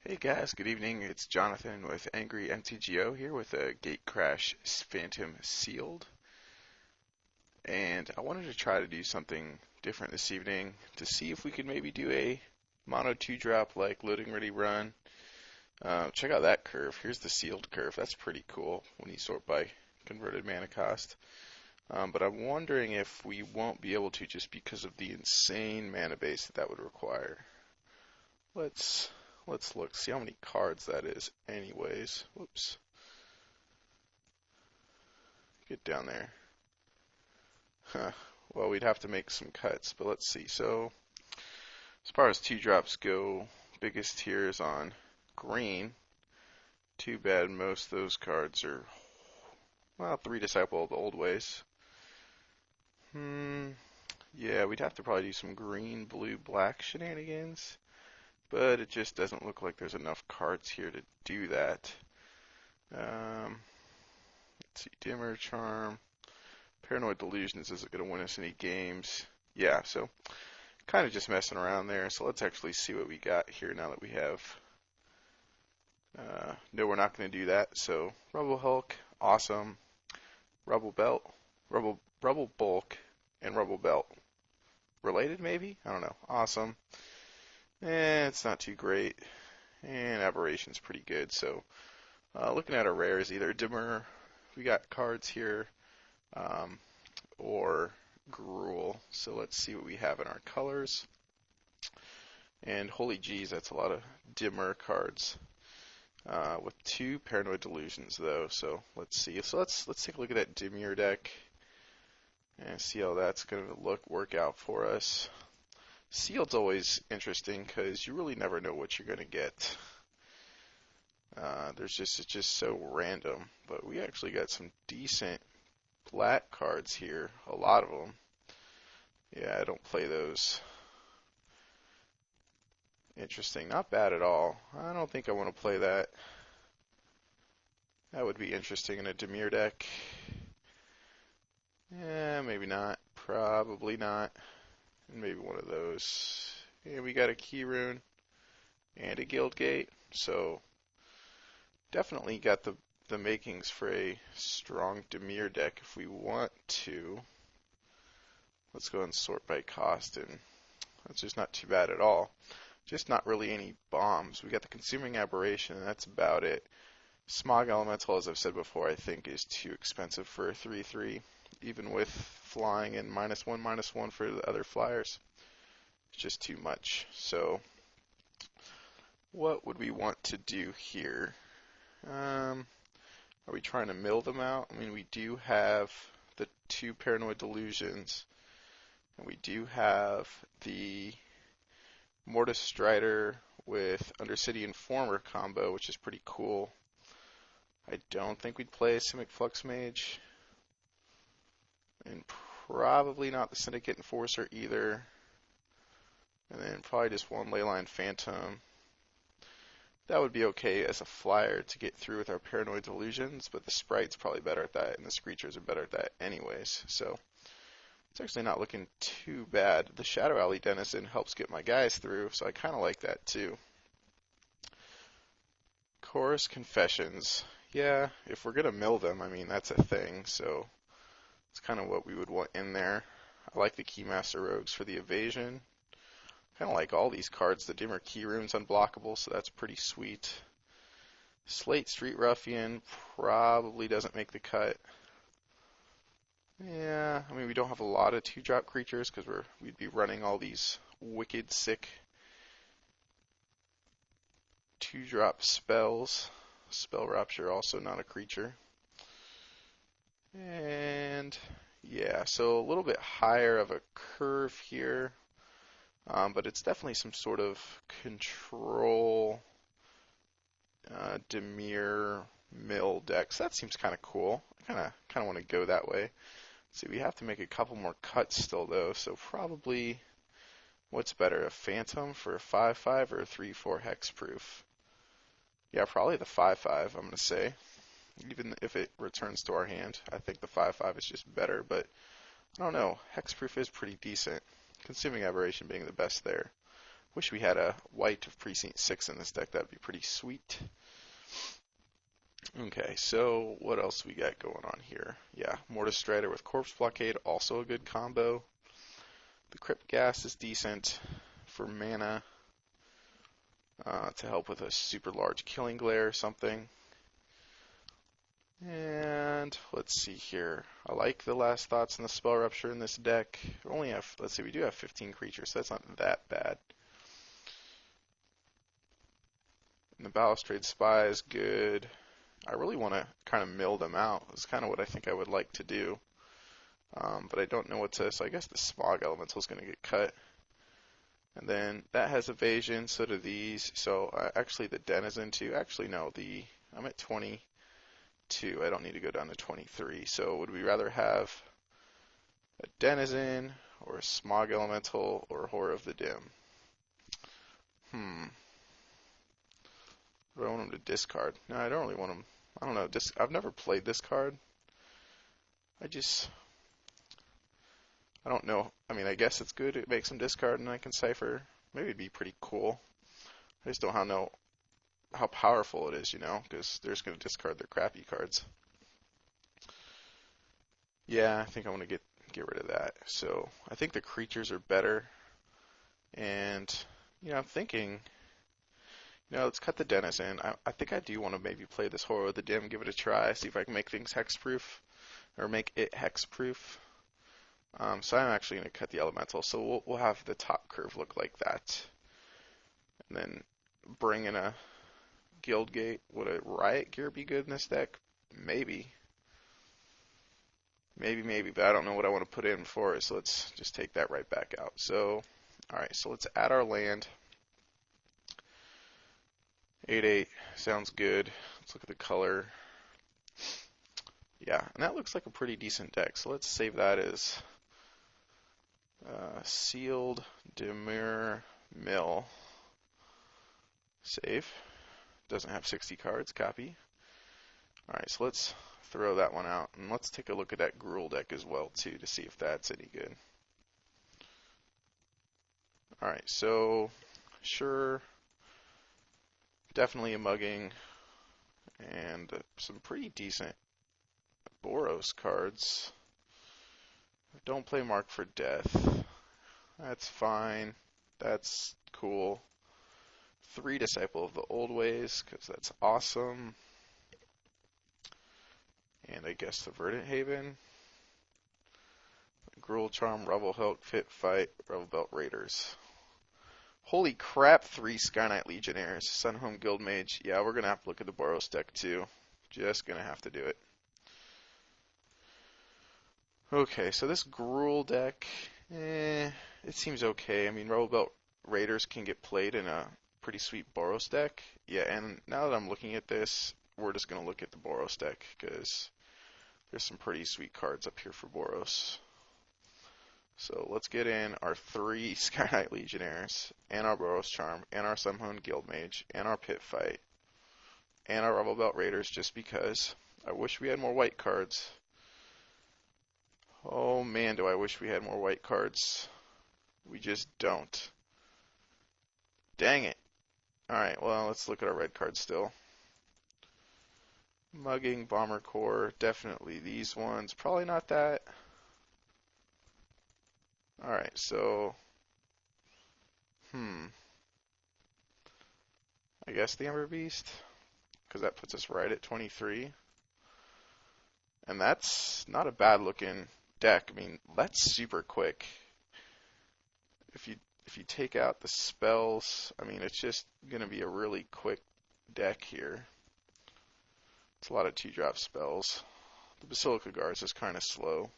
Hey guys, good evening. It's Jonathan with Angry MTGO here with a Gatecrash Phantom Sealed. And I wanted to try to do something different this evening to see if we could maybe do a mono 2 drop like loading ready run. Check out that curve. Here's the sealed curve. That's pretty cool when you sort by converted mana cost. But I'm wondering if we won't be able to just because of the insane mana base that would require. Let's look, see how many cards that is anyways. Whoops. Get down there. Huh. Well, we'd have to make some cuts, but let's see. So, as far as 2 drops go, biggest here is on green. Too bad most of those cards are, well, 3 Disciple of the Old Ways. Yeah, we'd have to probably do some green, blue, black shenanigans. But it just doesn't look like there's enough cards here to do that. Let's see, Dimir Charm. Paranoid Delusions isn't going to win us any games. Yeah, so kind of just messing around there. So let's actually see what we got here now that we have. No, we're not going to do that. So Rubble Hulk, awesome. Rubble Belt, Rubble Bulk, and Rubble Belt. Related maybe? I don't know. Awesome. It's not too great. And Aberration's pretty good. So looking at our rares, either Dimmer, we got cards here, or Gruul. So let's see what we have in our colors. And holy jeez, that's a lot of Dimmer cards. With 2 Paranoid Delusions though. So let's see. So let's take a look at that Dimir deck and see how that's going to work out for us. Sealed's always interesting because you really never know what you're going to get. It's just so random. But we actually got some decent black cards here, a lot of them. Yeah, I don't play those. Interesting, not bad at all. I don't think I want to play that. That would be interesting in a Dimir deck. Yeah, maybe not. Probably not. Maybe one of those. And we got a Key Rune and a Guild Gate. So definitely got the makings for a strong Dimir deck if we want to. Let's go and sort by cost, and that's just not too bad at all. Just not really any bombs. We got the Consuming Aberration, and that's about it. Smog Elemental, as I've said before, I think is too expensive for a 3/3, even with flying and -1/-1 for the other flyers. It's just too much. So what would we want to do here? Are we trying to mill them out? I mean, we do have the 2 Paranoid Delusions, and we do have the Mortis Strider with Undercity Informer combo, which is pretty cool. I don't think we'd play a Simic Flux Mage, and probably not the Syndicate Enforcer either. And then probably just 1 Leyline Phantom. That would be okay as a flyer to get through with our Paranoid Delusions, but the Sprite's probably better at that, and the Screechers are better at that anyways. So it's actually not looking too bad. The Shadow Alley Denizen helps get my guys through, so I kind of like that too. Chorus Confessions. Yeah, if we're going to mill them, I mean, that's a thing, so it's kind of what we would want in there. I like the Keymaster Rogues for the evasion. Kind of like all these cards. The Dimmer Key Rune's unblockable, so that's pretty sweet. Slate Street Ruffian probably doesn't make the cut. Yeah, I mean, we don't have a lot of 2-drop creatures because we'd be running all these wicked sick 2-drop spells. Spell Rapture also not a creature. And yeah, so a little bit higher of a curve here. But it's definitely some sort of control Dimir Mill deck. So that seems kind of cool. I kind of want to go that way. See, we have to make a couple more cuts still though. So probably, what's better, a Phantom for a 5/5 or a 3/4 hexproof? Yeah, probably the 5/5. I'm gonna say, even if it returns to our hand, I think the 5/5 is just better. But I don't know. Hexproof is pretty decent. Consuming Aberration being the best there. Wish we had a white of Precinct 6 in this deck. That'd be pretty sweet. Okay, so what else we got going on here? Yeah, Mortis Strider with Corpse Blockade, also a good combo. The Crypt Gas is decent for mana to help with a super large Killing Glare or something. And let's see here. I like the Last Thoughts and the Spell Rupture in this deck. We only have, let's see, we do have 15 creatures, so that's not that bad. And the Balustrade Spy is good. I really want to kind of mill them out. It's kind of what I think I would like to do. But I don't know what to, so I guess the Smog Elemental is going to get cut. And then that has evasion, so do these. So actually the Denizen too. Actually no, I'm at 22. I don't need to go down to 23. So would we rather have a Denizen or a Smog Elemental or Horror of the Dim? Do I want him to discard? No, I don't really want him. I don't know. I've never played this card. I don't know. I mean, I guess it's good. It makes him discard and I can cipher. Maybe it'd be pretty cool. I just don't know how powerful it is, because they're just going to discard their crappy cards. Yeah, I think I want to get rid of that. So I think the creatures are better. And, I'm thinking, let's cut the Denizen. I think I do want to maybe play this Horror of the Dim, give it a try, see if I can make things hexproof, or make it hexproof. So I'm actually going to cut the Elemental. So we'll have the top curve look like that. And then bring in a Guildgate. Would a Riot Gear be good in this deck? Maybe. Maybe, but I don't know what I want to put in for it, so let's just take that right back out. So, alright, so let's add our land. 8/8 sounds good. Let's look at the color. Yeah, and that looks like a pretty decent deck, so let's save that as Sealed Dimir Mill. Save. Doesn't have 60 cards. Copy. Alright, so let's throw that one out. And let's take a look at that Gruul deck as well, too, to see if that's any good. Alright, so sure. Definitely a mugging. And some pretty decent Boros cards. Don't play Mark for Death. That's fine. That's cool. 3 Disciple of the Old Ways, because that's awesome. And I guess the Verdant Haven. Gruul Charm, Revel Hilt, Fit Fight, Revel Belt Raiders. Holy crap, 3 Sky Knight Legionnaires. Sunhome Guildmage. Yeah, we're going to have to look at the Boros deck too. Just going to have to do it. Okay, so this Gruul deck, it seems okay. I mean, Revel Belt Raiders can get played in a pretty sweet Boros deck. Yeah, and now that I'm looking at this, we're just going to look at the Boros deck, because there's some pretty sweet cards up here for Boros. So let's get in our 3 Sky Knight Legionnaires, and our Boros Charm, and our Sunhome Guildmage, and our Pit Fight, and our Revel Belt Raiders, just because. I wish we had more white cards. Oh man, do I wish we had more white cards. We just don't. Dang it. Alright, well, let's look at our red cards still. Mugging, Bomber Core, definitely these ones. Probably not that. Alright, so... I guess the Ember Beast, because that puts us right at 23. And that's not a bad looking deck. I mean, that's super quick. If you take out the spells, I mean, it's just going to be a really quick deck here. It's a lot of 2-drop spells. The Basilica Guards is kind of slow.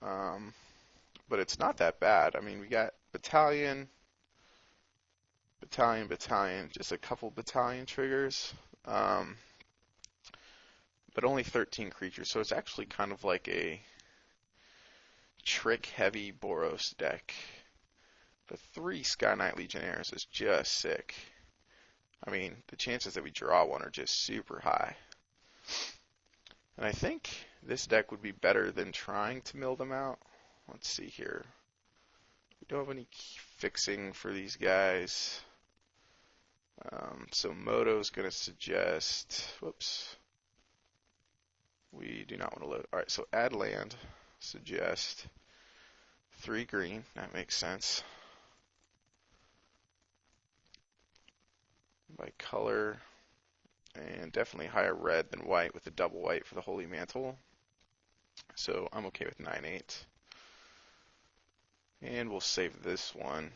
But it's not that bad. I mean, we got Battalion, just a couple Battalion triggers. But only 13 creatures, so it's actually kind of like a trick-heavy Boros deck. The 3 Sky Knight Legionnaires is just sick. I mean, the chances that we draw one are just super high. And I think this deck would be better than trying to mill them out. Let's see here. don't have any fixing for these guys. So Moto's going to suggest, whoops, we do not want to load. Alright, so add land, suggest 3 green, that makes sense. By color, and definitely higher red than white with the double white for the Holy Mantle. So I'm okay with 9/8. And we'll save this one.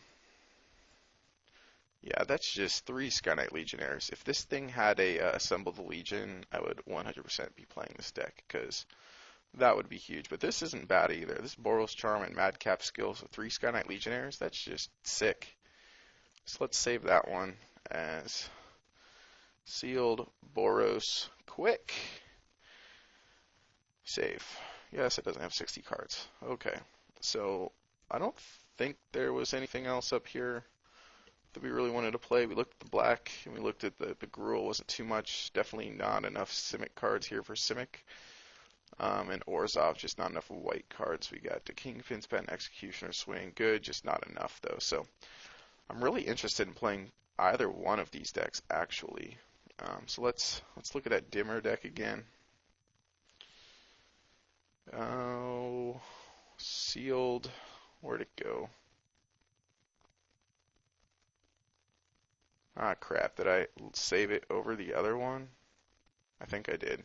Yeah, that's just 3 Sky Knight Legionnaires. If this thing had a Assemble the Legion, I would 100% be playing this deck, because that would be huge. But this isn't bad either. This Boros Charm and Madcap Skills with 3 Sky Knight Legionnaires, that's just sick. So let's save that one as Sealed Boros Quick. Save. Yes, it doesn't have 60 cards. Okay, so I don't think there was anything else up here that we really wanted to play. We looked at the black, and we looked at the Gruul. Wasn't too much. Definitely not enough Simic cards here for Simic. And Orzhov, just not enough white cards. We got the Kingpin's Pen, Executioner, Swing. Good, just not enough, though. So I'm really interested in playing either one of these decks, actually. So let's look at that Dimir deck again. Oh, sealed. Where'd it go? Ah, crap. Did I save it over the other one? I think I did.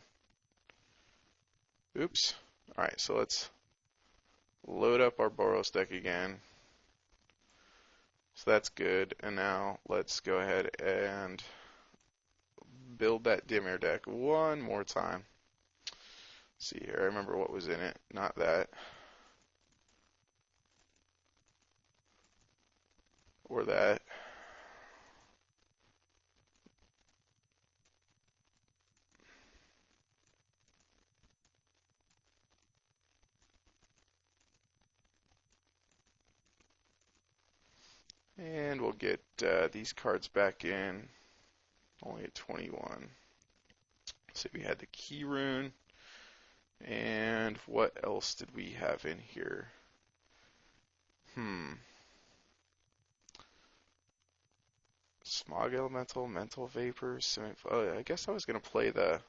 Oops. Alright, so let's load up our Boros deck again. So that's good. And now let's go ahead and build that Dimir deck one more time. Let's see here. I remember what was in it. Not that. Or that. And we'll get these cards back in. Only at 21. So we had the Key Rune. And what else did we have in here? Smog Elemental, Mental Vapors. Oh, I guess I was going to play the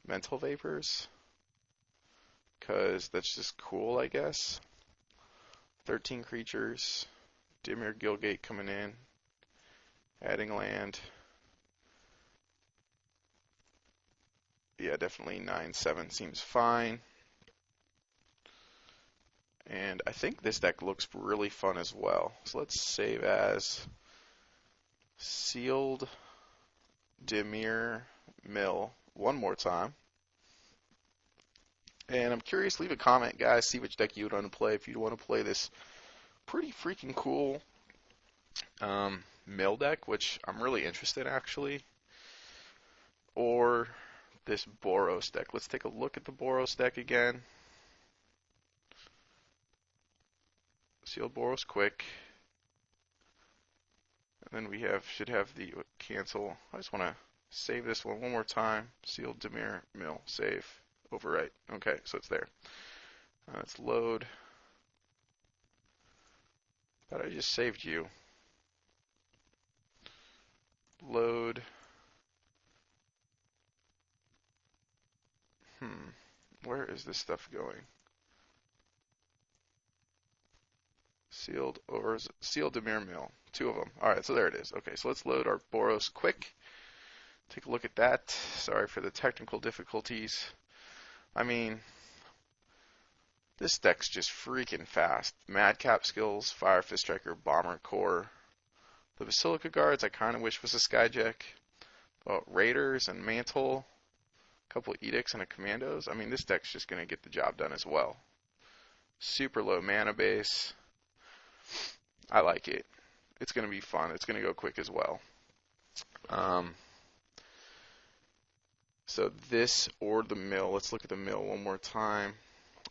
Mental Vapors, because that's just cool, I guess. 13 creatures. Dimir Gilgate coming in. Adding land. Yeah, definitely 9/7 seems fine. And I think this deck looks really fun as well. So let's save as Sealed Dimir Mill one more time. And I'm curious, leave a comment, guys, see which deck you would want to play. If you'd want to play this pretty freaking cool Mill deck, which I'm really interested in, actually, or this Boros deck. Let's take a look at the Boros deck again. Sealed Boros Quick. And then we should have the cancel. I just want to save this one more time. Sealed Dimir Mill. Save. Overwrite. Okay, so it's there. Let's load. Thought I just saved you. Load. Where is this stuff going? Sealed Dimir Mill. 2 of them. Alright, so there it is. Okay, so let's load our Boros Quick. Take a look at that. Sorry for the technical difficulties. I mean, this deck's just freaking fast. Madcap Skills, Fire Fist Striker, Bomber Core. The Basilica Guards I kind of wish was a Skyjack. Raiders and Mantle. A couple Edicts and a Commandos. I mean, this deck's just going to get the job done as well. Super low mana base. I like it. It's going to be fun. It's going to go quick as well. So this or the Mill. Let's look at the Mill one more time.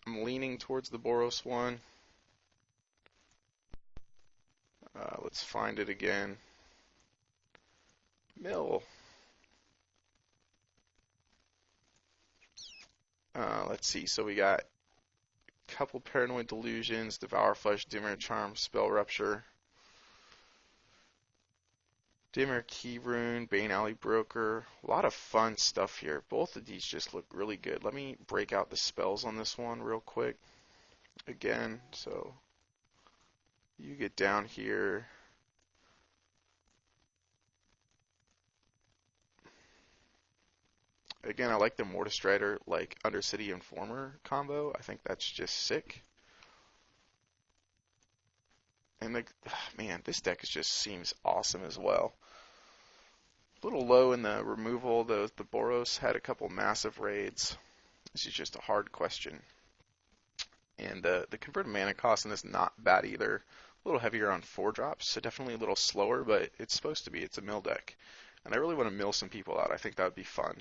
I'm leaning towards the Boros one. Let's find it again. Mill. Let's see. So we got Couple Paranoid Delusions, Devour Flesh, Dimir Charm, Spell Rupture, Dimir Key Rune, Bane Alley Broker. A lot of fun stuff here. Both of these just look really good. Let me break out the spells on this one real quick. Again, so you get down here. Again, I like the Mortis Strider, like Undercity Informer combo. I think that's just sick. And the, man, this deck just seems awesome as well. A little low in the removal. The Boros had a couple massive raids. This is just a hard question. And the converted mana cost in this not bad either. A little heavier on 4-drops, so definitely a little slower, but it's supposed to be. It's a mill deck. And I really want to mill some people out. I think that would be fun.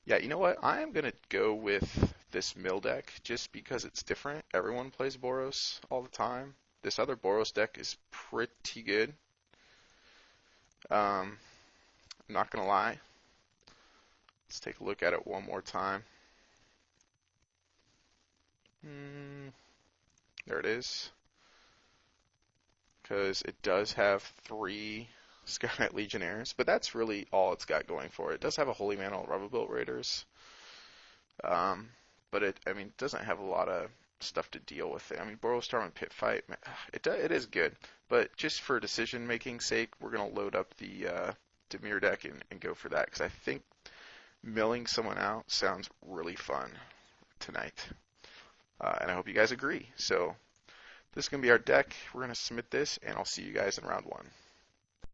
Yeah, you know what? I am going to go with this mill deck just because it's different. Everyone plays Boros all the time. This other Boros deck is pretty good. I'm not going to lie. Let's take a look at it one more time. There it is. Because it does have 3 Skynet Legionnaires, but that's really all it's got going for it. It does have a Holy Mantle Rubberbuilt Raiders, but it doesn't have a lot of stuff to deal with it. I mean, Boros Storm and Pit Fight, it is good, but just for decision making sake, we're gonna load up the Dimir deck and go for that because I think milling someone out sounds really fun tonight, and I hope you guys agree. So this is gonna be our deck. We're gonna submit this, and I'll see you guys in round 1.